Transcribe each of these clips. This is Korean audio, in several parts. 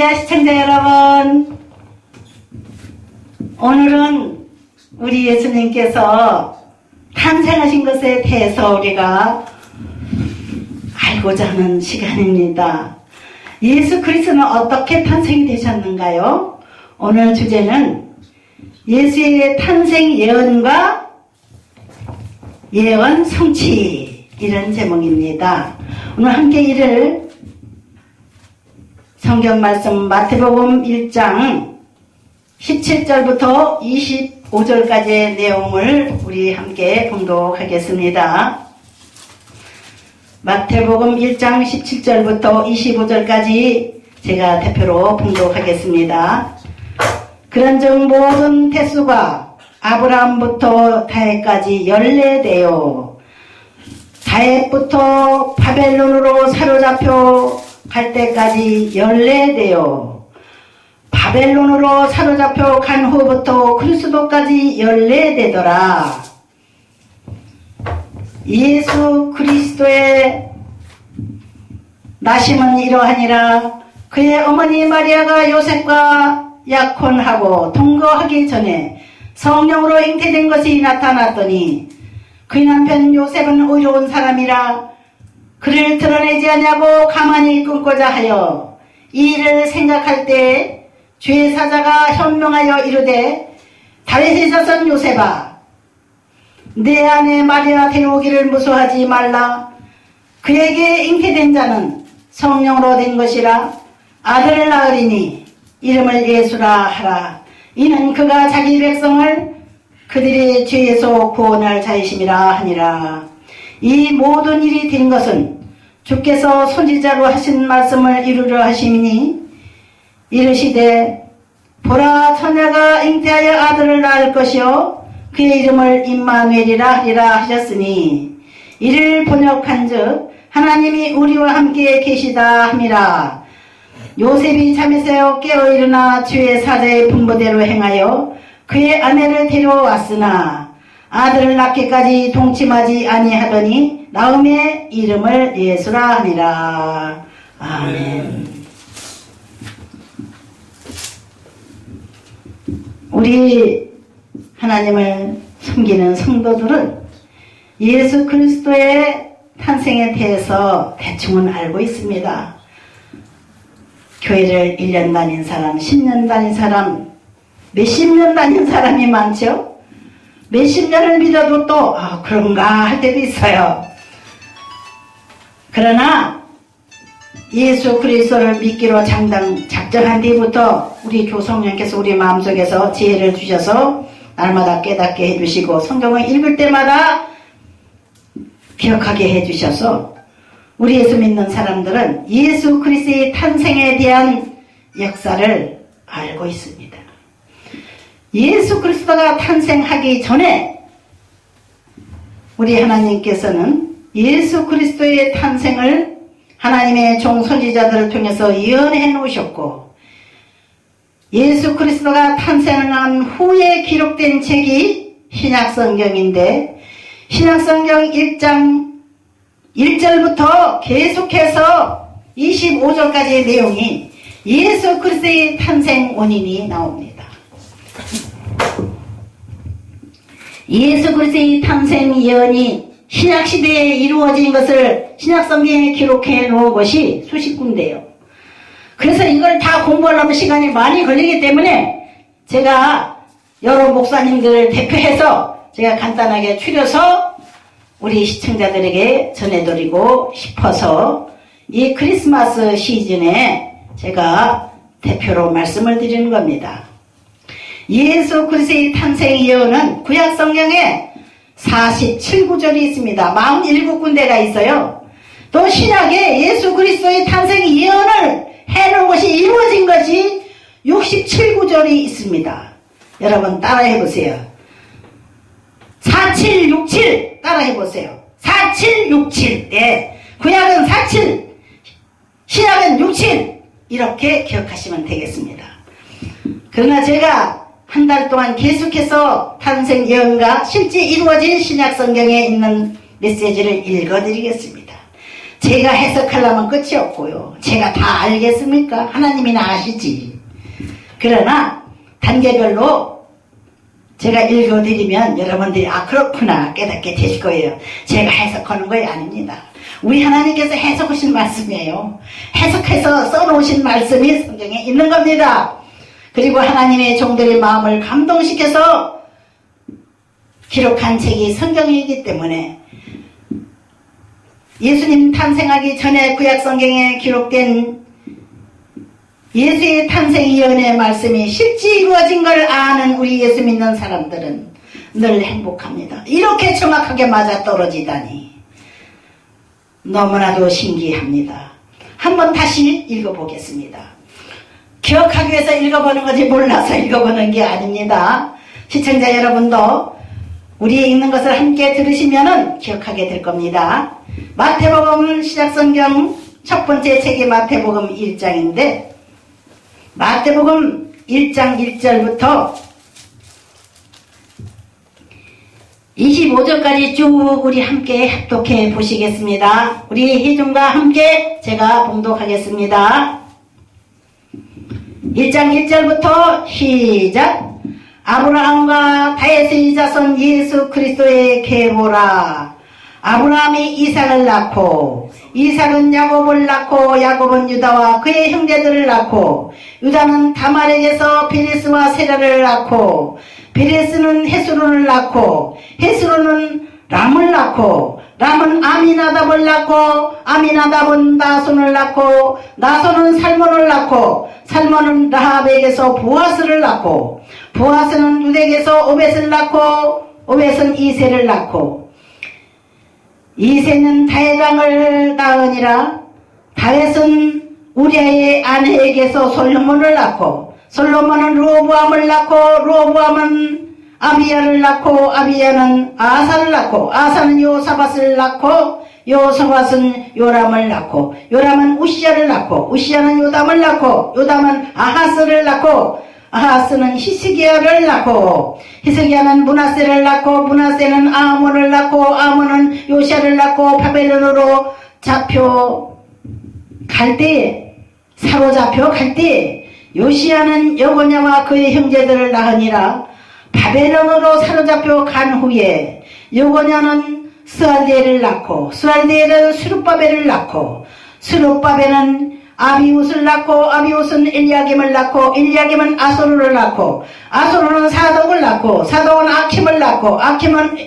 할렐루야. 시청자 여러분, 오늘은 우리 예수님께서 탄생하신 것에 대해서 우리가 알고자 하는 시간입니다. 예수 그리스도는 어떻게 탄생이 되셨는가요? 오늘 주제는 예수의 탄생 예언과 예언 성취, 이런 제목입니다. 오늘 함께 읽을 성경 말씀 마태복음 1장 17절부터 25절까지의 내용을 우리 함께 봉독하겠습니다. 마태복음 1장 17절부터 25절까지 제가 대표로 봉독하겠습니다. 그런즉 모든 태수가 아브라함부터 다윗까지 연례되어 다윗부터 바벨론으로 사로잡혀 갈 때까지 연례되어 바벨론으로 사로잡혀 간 후부터 그리스도까지 연례되더라. 예수 그리스도의 나심은 이러하니라. 그의 어머니 마리아가 요셉과 약혼하고 동거하기 전에 성령으로 잉태된 것이 나타났더니 그의 남편 요셉은 의로운 사람이라 그를 드러내지 않냐고 가만히 끊고자 하여 이 일을 생각할 때 주의 사자가 현명하여 이르되 다윗의 자손 요셉아, 내 아내 마리아 데려오기를 무서워하지 말라. 그에게 잉태된 자는 성령으로 된 것이라. 아들을 낳으리니 이름을 예수라 하라. 이는 그가 자기 백성을 그들의 죄에서 구원할 자이심이라 하니라. 이 모든 일이 된 것은 주께서 선지자로 하신 말씀을 이루려 하심이니 이르시되 보라, 처녀가 잉태하여 아들을 낳을 것이요 그의 이름을 임마누엘이라 하리라 하셨으니 이를 번역한즉 하나님이 우리와 함께 계시다 함이라. 요셉이 잠에서 깨어 일어나 주의 사자의 분부대로 행하여 그의 아내를 데려왔으나 아들을 낳기까지 동침하지 아니하더니 나음의 이름을 예수라 하니라. 아멘. 우리 하나님을 섬기는 성도들은 예수 그리스도의 탄생에 대해서 대충은 알고 있습니다. 교회를 1년 다닌 사람, 10년 다닌 사람, 몇십 년 다닌 사람이 많죠. 몇십 년을 믿어도 또 그런가 할 때도 있어요. 그러나 예수 그리스도를 믿기로 작정한 뒤부터 우리 조성령께서 우리 마음속에서 지혜를 주셔서 날마다 깨닫게 해주시고 성경을 읽을 때마다 기억하게 해주셔서 우리 예수 믿는 사람들은 예수 그리스도의 탄생에 대한 역사를 알고 있습니다. 예수 그리스도가 탄생하기 전에 우리 하나님께서는 예수 그리스도의 탄생을 하나님의 종 선지자들을 통해서 예언해 놓으셨고 예수 그리스도가 탄생한 후에 기록된 책이 신약성경인데 신약성경 1장 1절부터 계속해서 25절까지의 내용이 예수 그리스도의 탄생 원인이 나옵니다. 예수 그리스도의 탄생 예언이 신약시대에 이루어진 것을 신약성경에 기록해 놓은 것이 수십 군데예요. 그래서 이걸 다 공부하려면 시간이 많이 걸리기 때문에 제가 여러 목사님들을 대표해서 제가 간단하게 추려서 우리 시청자들에게 전해드리고 싶어서 이 크리스마스 시즌에 제가 대표로 말씀을 드리는 겁니다. 예수 그리스도의 탄생 예언은 구약 성경에 47구절이 있습니다. 47군데가 있어요. 또 신약에 예수 그리스도의 탄생 예언을 해놓은 것이 이루어진 것이 67구절이 있습니다. 여러분 따라해보세요. 4767 따라해보세요. 4767. 네. 구약은 47, 신약은 67 이렇게 기억하시면 되겠습니다. 그러나 제가 한 달 동안 계속해서 탄생 예언과 실제 이루어진 신약 성경에 있는 메시지를 읽어드리겠습니다. 제가 해석하려면 끝이 없고요. 제가 다 알겠습니까? 하나님이나 아시지. 그러나 단계별로 제가 읽어드리면 여러분들이 그렇구나 깨닫게 되실 거예요. 제가 해석하는 거 아닙니다. 우리 하나님께서 해석하신 말씀이에요. 해석해서 써놓으신 말씀이 성경에 있는 겁니다. 그리고 하나님의 종들의 마음을 감동시켜서 기록한 책이 성경이기 때문에 예수님 탄생하기 전에 구약 성경에 기록된 예수의 탄생 예언의 말씀이 실제 이루어진 걸 아는 우리 예수 믿는 사람들은 늘 행복합니다. 이렇게 정확하게 맞아떨어지다니 너무나도 신기합니다. 한번 다시 읽어보겠습니다. 기억하기 위해서 읽어보는 거지 몰라서 읽어보는 게 아닙니다. 시청자 여러분도 우리 읽는 것을 함께 들으시면 기억하게 될 겁니다. 마태복음 시작성경 첫 번째 책이 마태복음 1장인데 마태복음 1장 1절부터 25절까지 쭉 우리 함께 합독해 보시겠습니다. 우리 희중과 함께 제가 봉독하겠습니다. 1장 1절부터 시작. 아브라함과 다윗의 자손 예수 그리스도의 계보라. 아브라함이 이삭을 낳고 이삭은 야곱을 낳고 야곱은 유다와 그의 형제들을 낳고 유다는 다말에게서 베레스와 세라를 낳고 베레스는 헤스론을 낳고 헤스론은 람을 낳고 람은 아미나답을 낳고 아미나답은 나손을 낳고 나손은 살몬을 낳고 살몬은 라합에게서 보아스를 낳고 보아스는 루덱에서 오벳을 낳고 오벳은 이새를 낳고 이새는 다윗왕을 낳으니라. 다윗은 우리아의 아내에게서 솔로몬을 낳고 솔로몬은 르호보암을 낳고 르호보암은 아비야를 낳고 아비야는 아사를 낳고 아사는 요사밧을 낳고 요사밧은 요람을 낳고 요람은 우시야를 낳고 우시야는 요담을 낳고 요담은 아하스를 낳고 아하스는 히스기야를 낳고 히스기야는 므낫세를 낳고 므낫세는 아몬을 낳고 아몬은 요시야를 낳고 바벨론으로 사로잡혀 갈 때 요시야는 여고냐와 그의 형제들을 낳으니라. 바벨론으로 사로잡혀 간 후에 여고냐는 스알데엘을 낳고 스알데엘은 수룹바벨을 낳고 수룹바벨은 아비웃을 낳고 아비웃은 엘리야김을 낳고 엘리야김은 아소르를 낳고 아소르는 사독을 낳고 사독은 아킴을 낳고 아킴은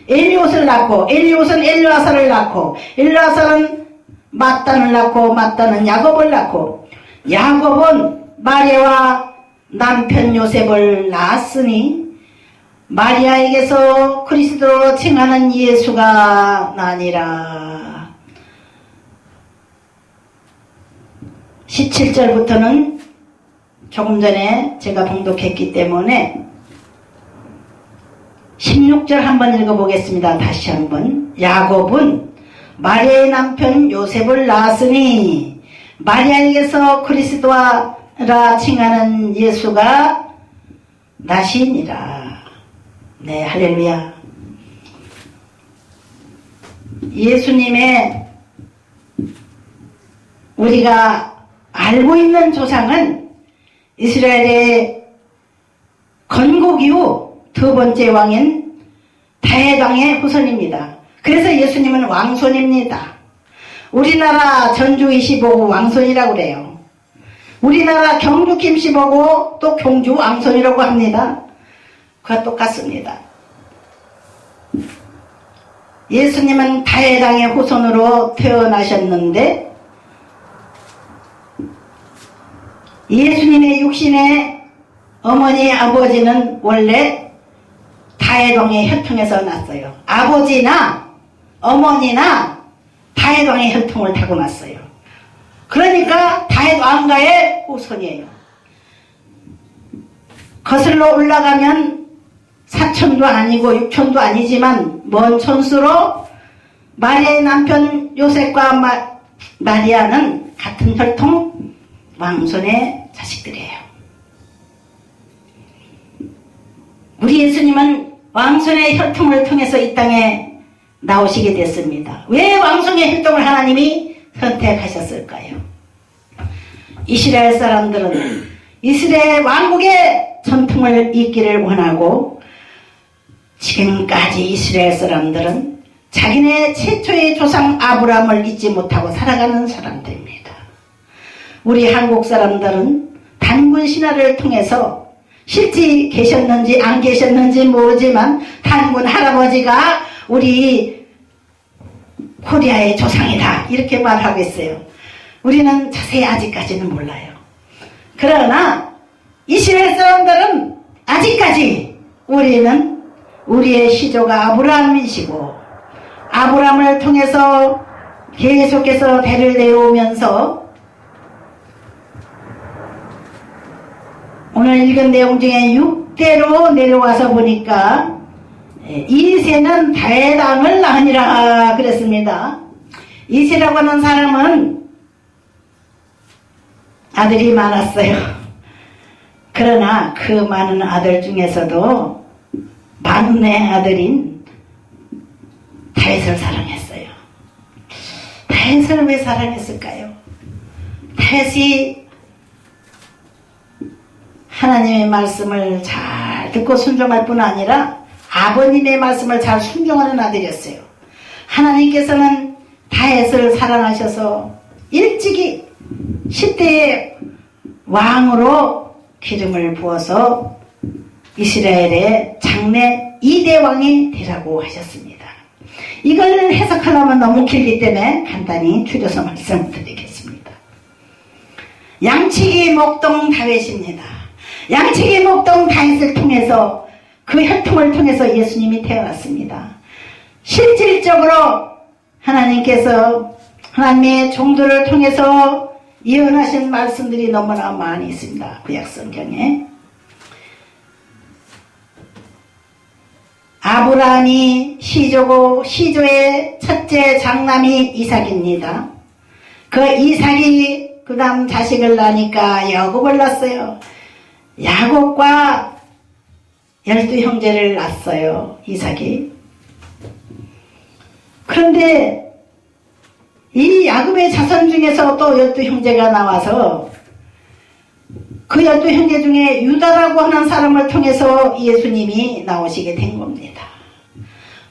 엘리옷을 낳고 엘리옷은 엘르아사를 낳고 엘르아사는 mat단을 낳고 mat단은 야곱을 낳고 야곱은 마리아와 남편 요셉을 낳았으니 마리아에게서 그리스도로 칭하는 예수가 나니라. 17절부터는 조금 전에 제가 봉독했기 때문에 16절 한번 읽어보겠습니다. 다시 한번. 야곱은 마리아의 남편 요셉을 낳았으니 마리아에게서 그리스도라 칭하는 예수가 나시니라. 네, 할렐루야. 예수님의 우리가 알고 있는 조상은 이스라엘의 건국 이후 두 번째 왕인 다윗왕의 후손입니다. 그래서 예수님은 왕손입니다. 우리나라 전주 이시 보고 왕손이라고 그래요. 우리나라 경주 김씨 보고 또 경주 왕손이라고 합니다. 그와 똑같습니다. 예수님은 다윗왕의 후손으로 태어나셨는데 예수님의 육신의 어머니 아버지는 원래 다윗왕의 혈통에서 났어요. 아버지나 어머니나 다윗왕의 혈통을 타고났어요. 그러니까 다윗왕가의 후손이에요. 거슬러 올라가면 사촌도 아니고 육촌도 아니지만 먼 촌수로 마리아의 남편 요셉과 마리아는 같은 혈통 왕손의 자식들이에요. 우리 예수님은 왕손의 혈통을 통해서 이 땅에 나오시게 됐습니다. 왜 왕성의 활동을 하나님이 선택하셨을까요? 이스라엘 사람들은 이스라엘 왕국의 전통을 잇기를 원하고 지금까지 이스라엘 사람들은 자기네 최초의 조상 아브라함을 잊지 못하고 살아가는 사람들입니다. 우리 한국 사람들은 단군 신화를 통해서 실제 계셨는지 안 계셨는지 모르지만 단군 할아버지가 우리 코리아의 조상이다 이렇게 말하고 있어요. 우리는 자세히 아직까지는 몰라요. 그러나 이스라엘 사람들은 아직까지 우리는 우리의 시조가 아브라함이시고 아브라함을 통해서 계속해서 대를 내오면서 오늘 읽은 내용 중에 6대로 내려와서 보니까 이세는 다해당을 낳으니라 그랬습니다. 이세라고 하는 사람은 아들이 많았어요. 그러나 그 많은 아들 중에서도 막내 아들인 다윗을 사랑했어요. 다윗을 왜 사랑했을까요? 다윗이 하나님의 말씀을 잘 듣고 순종할 뿐 아니라 아버님의 말씀을 잘 순종하는 아들이었어요. 하나님께서는 다윗을 사랑하셔서 일찍이 10대의 왕으로 기름을 부어서 이스라엘의 장래 2대 왕이 되라고 하셨습니다. 이걸 해석하려면 너무 길기 때문에 간단히 줄여서 말씀드리겠습니다. 양치기 목동 다윗입니다. 양치기 목동 다윗을 통해서 그 혈통을 통해서 예수님이 태어났습니다. 실질적으로 하나님께서 하나님의 종들을 통해서 예언하신 말씀들이 너무나 많이 있습니다. 구약성경에. 아브라함이 시조고 시조의 첫째 장남이 이삭입니다. 그 이삭이 그 다음 자식을 낳으니까 야곱을 낳았어요. 야곱과 12형제를 낳았어요. 이삭이. 그런데 이 야곱의 자손 중에서 또 12형제가 나와서 그 12형제 중에 유다라고 하는 사람을 통해서 예수님이 나오시게 된 겁니다.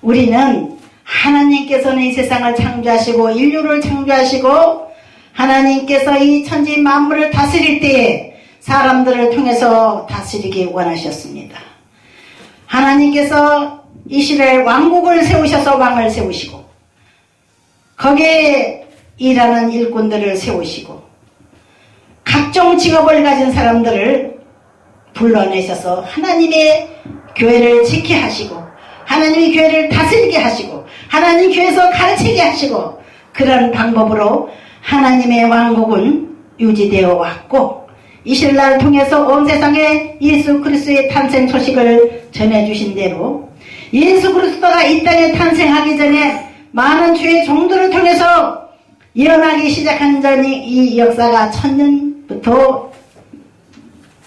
우리는 하나님께서는 이 세상을 창조하시고 인류를 창조하시고 하나님께서 이 천지 만물을 다스릴 때에 사람들을 통해서 다스리기 원하셨습니다. 하나님께서 이스라엘 왕국을 세우셔서 왕을 세우시고 거기에 일하는 일꾼들을 세우시고 각종 직업을 가진 사람들을 불러내셔서 하나님의 교회를 지키게 하시고 하나님의 교회를 다스리게 하시고 하나님 교회에서 가르치게 하시고 그런 방법으로 하나님의 왕국은 유지되어 왔고 이 신라를 통해서 온 세상에 예수 그리스도의 탄생 소식을 전해주신 대로 예수 그리스도가 이 땅에 탄생하기 전에 많은 주의 종들을 통해서 예언하기 시작한 전이 이 역사가 1000년부터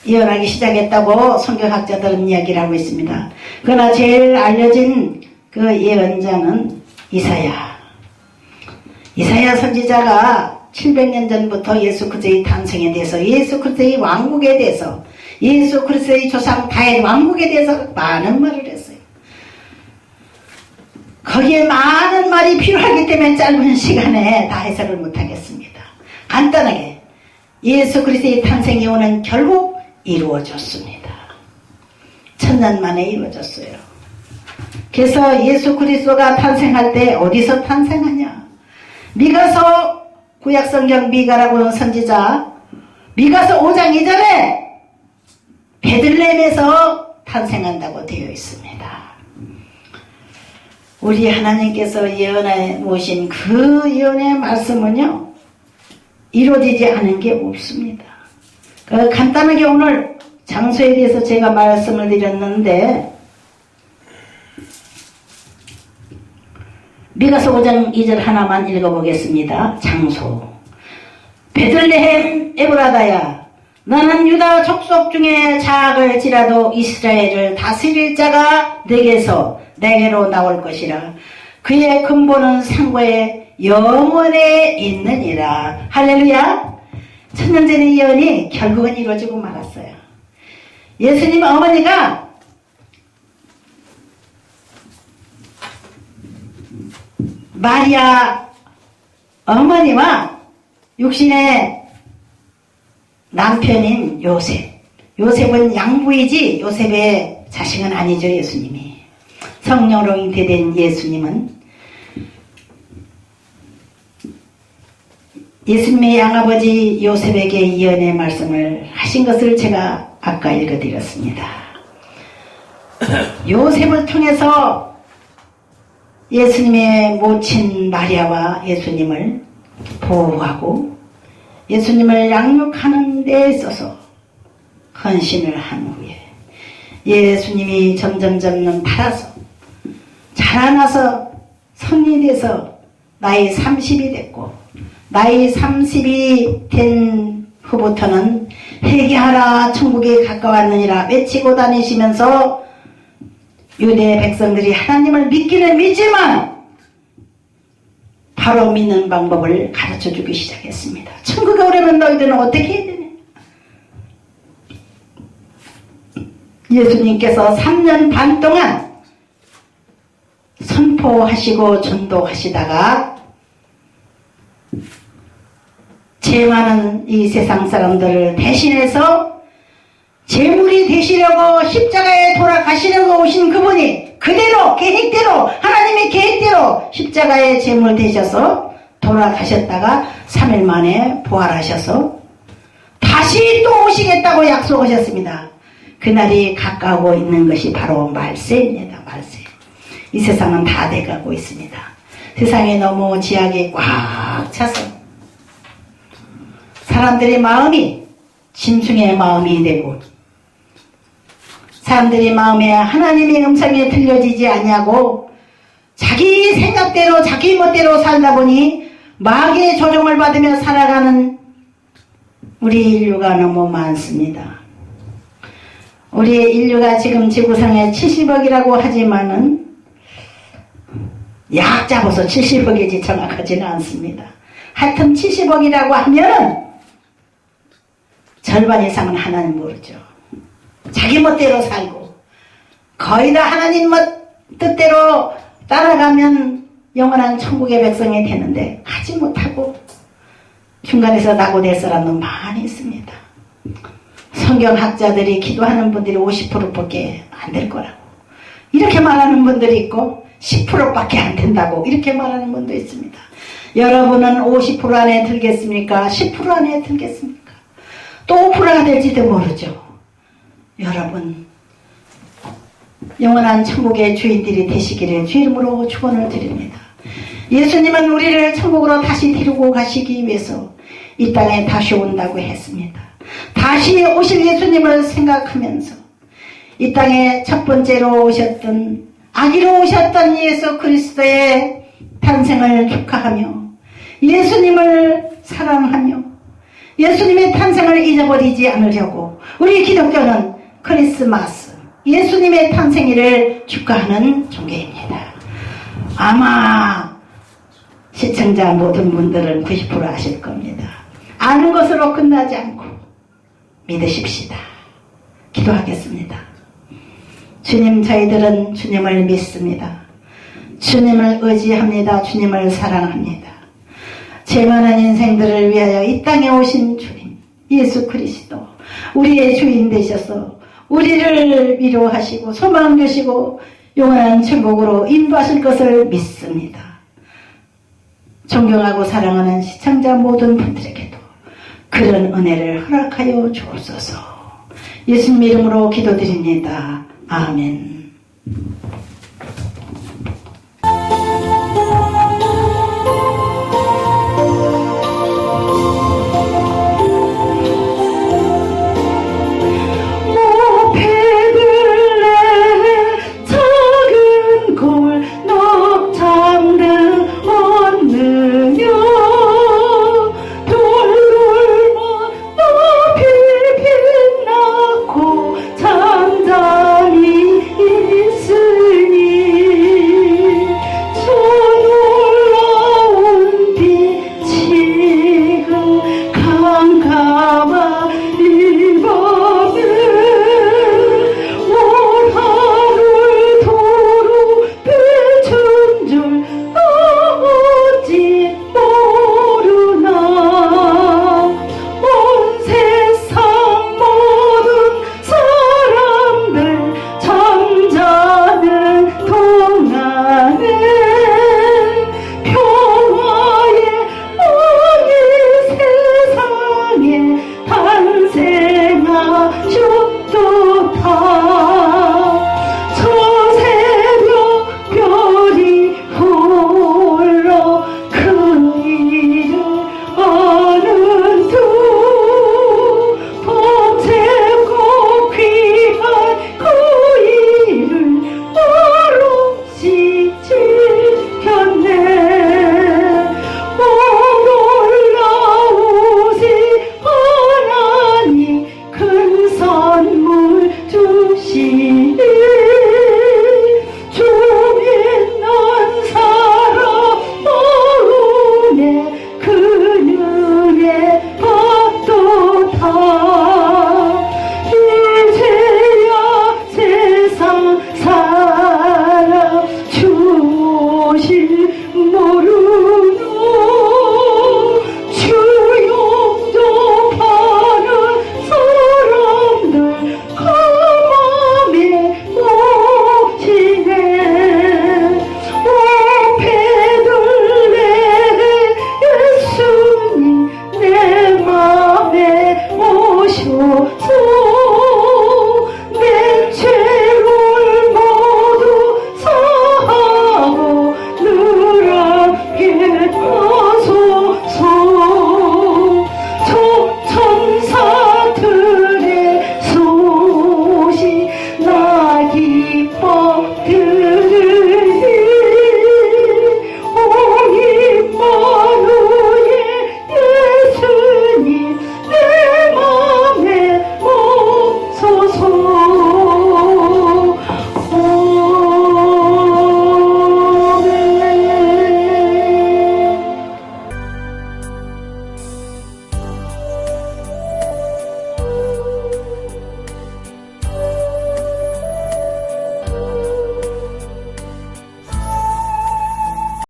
예언하기 시작했다고 성경학자들은 이야기를 하고 있습니다. 그러나 제일 알려진 그 예언자는 이사야 선지자가 700년 전부터 예수 그리스도의 탄생에 대해서 예수 그리스도의 왕국에 대해서 예수 그리스도의 조상 다윗 왕국에 대해서 많은 말을 했어요. 거기에 많은 말이 필요하기 때문에 짧은 시간에 다 해석을 못하겠습니다. 간단하게 예수 그리스도의 탄생이 오는 결국 이루어졌습니다. 1000년 만에 이루어졌어요. 그래서 예수 그리스도가 탄생할 때 어디서 탄생하냐? 미가서 구약성경 미가라고 하는 선지자 미가서 5장 2절에 베들레헴에서 탄생한다고 되어 있습니다. 우리 하나님께서 예언해 모신 그 예언의 말씀은요 이루어지지 않은 게 없습니다. 간단하게 오늘 장소에 대해서 제가 말씀을 드렸는데 미가서 5장 2절 하나만 읽어보겠습니다. 장소 베들레헴 에브라다야 너는 유다 족속 중에 작을지라도 이스라엘을 다스릴 자가 내게로 나올 것이라. 그의 근본은 상고의 영원에 있느니라. 할렐루야. 천년전의 예언이 결국은 이루어지고 말았어요. 예수님 어머니가 마리아 어머니와 육신의 남편인 요셉. 요셉은 양부이지 요셉의 자식은 아니죠. 예수님이. 성령으로 잉태된 예수님은 예수님의 양아버지 요셉에게 예언의 말씀을 하신 것을 제가 아까 읽어드렸습니다. 요셉을 통해서 예수님의 모친 마리아와 예수님을 보호하고 예수님을 양육하는 데 있어서 헌신을 한 후에 예수님이 점점 달아서 자라나서 성인이 돼서 나이 30이 됐고 나이 30이 된 후부터는 회개하라 천국에 가까웠느니라 외치고 다니시면서 유대 백성들이 하나님을 믿기는 믿지만 바로 믿는 방법을 가르쳐주기 시작했습니다. 천국에 오려면 너희들은 어떻게 해야 되냐. 예수님께서 3년 반 동안 선포하시고 전도하시다가 죄 많은 이 세상 사람들을 대신해서 제물이 되시려고 십자가에 돌아가시려고 오신 그분이 그대로 계획대로 하나님의 계획대로 십자가에 제물 되셔서 돌아가셨다가 3일 만에 부활하셔서 다시 또 오시겠다고 약속하셨습니다. 그날이 가까우고 있는 것이 바로 말세입니다. 말세. 이 세상은 다 돼가고 있습니다. 세상에 너무 지약이 꽉 차서 사람들의 마음이 짐승의 마음이 되고 사람들의 마음에 하나님의 음성이 들려지지 않냐고 자기 생각대로 자기 멋대로 살다 보니 마귀의 조종을 받으며 살아가는 우리 인류가 너무 많습니다. 우리 인류가 지금 지구상에 70억이라고 하지만은 약 잡아서 70억이지 정확하지는 않습니다. 하여튼 70억이라고 하면은 절반 이상은 하나님 모르죠. 자기 멋대로 살고 거의 다 하나님 뜻대로 따라가면 영원한 천국의 백성이 되는데 하지 못하고 중간에서 낙오될 사람도 많이 있습니다. 성경학자들이 기도하는 분들이 50%밖에 안 될 거라고 이렇게 말하는 분들이 있고 10%밖에 안 된다고 이렇게 말하는 분도 있습니다. 여러분은 50% 안에 들겠습니까? 10% 안에 들겠습니까? 또 5%가 될지도 모르죠. 여러분 영원한 천국의 주인들이 되시기를 주 이름으로 축원을 드립니다. 예수님은 우리를 천국으로 다시 데리고 가시기 위해서 이 땅에 다시 온다고 했습니다. 다시 오실 예수님을 생각하면서 이 땅에 첫 번째로 오셨던 아기로 오셨던 예수 그리스도의 탄생을 축하하며 예수님을 사랑하며 예수님의 탄생을 잊어버리지 않으려고 우리 기독교는 크리스마스 예수님의 탄생일을 축하하는 종교입니다. 아마 시청자 모든 분들은 90% 아실 겁니다. 아는 것으로 끝나지 않고 믿으십시다. 기도하겠습니다. 주님, 저희들은 주님을 믿습니다. 주님을 의지합니다. 주님을 사랑합니다. 죄 많은 인생들을 위하여 이 땅에 오신 주님 예수 그리스도 우리의 주인 되셔서 우리를 위로하시고 소망 주시고 영원한 천국으로 인도하실 것을 믿습니다. 존경하고 사랑하는 시청자 모든 분들에게도 그런 은혜를 허락하여 주옵소서. 예수님 이름으로 기도드립니다. 아멘.